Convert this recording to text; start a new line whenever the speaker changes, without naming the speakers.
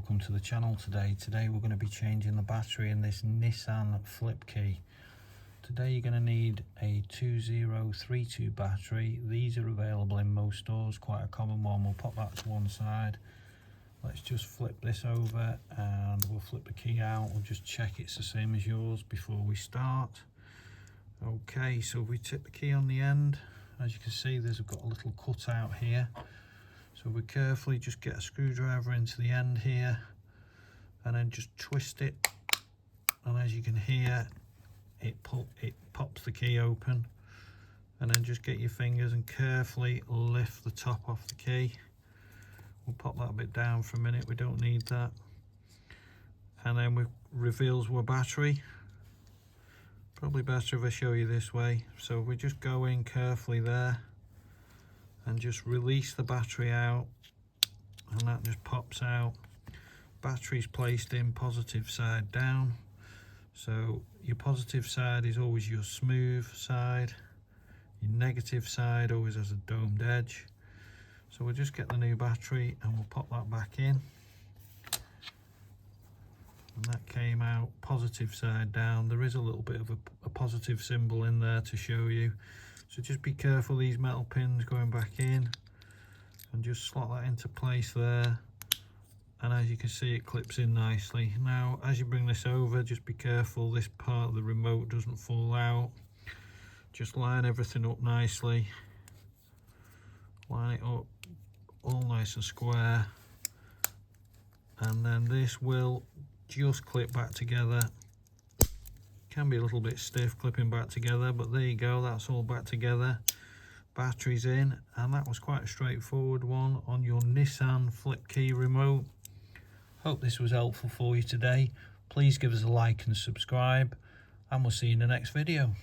welcome to the channel. Today we're going to be changing the battery in this Nissan flip key. Today you're going to need a 2032 battery. These are available in most stores, quite a common one. We'll pop that to one side. Let's just flip this over and we'll flip the key out. We'll just check it's the same as yours before we start. Okay, so if we tip the key on the end, as you can see there's got a little cutout here. So we carefully just get a screwdriver into the end here and then just twist it, and as you can hear it pops the key open, and then just get your fingers and carefully lift the top off the key. We'll pop that bit down for a minute, we don't need that, and then it reveals our battery. Probably better if I show you this way. So we just go in carefully there and just release the battery out, and that just pops out. Battery's placed in positive side down, so your positive side is always your smooth side, your negative side always has a domed edge. So we'll just get the new battery and we'll pop that back in, and that came out positive side down. There is a little bit of a positive symbol in there to show you. So just be careful, these metal pins going back in, and just slot that into place there, and as you can see it clips in nicely. Now as you bring this over, just be careful this part of the remote doesn't fall out. Just line everything up nicely, line it up all nice and square, and then this will just clip back together. Can be a little bit stiff clipping back together, but there you go, that's all back together. Battery's in, and that was quite a straightforward one on your Nissan flip key remote. Hope this was helpful for you today. Please give us a like and subscribe, and we'll see you in the next video.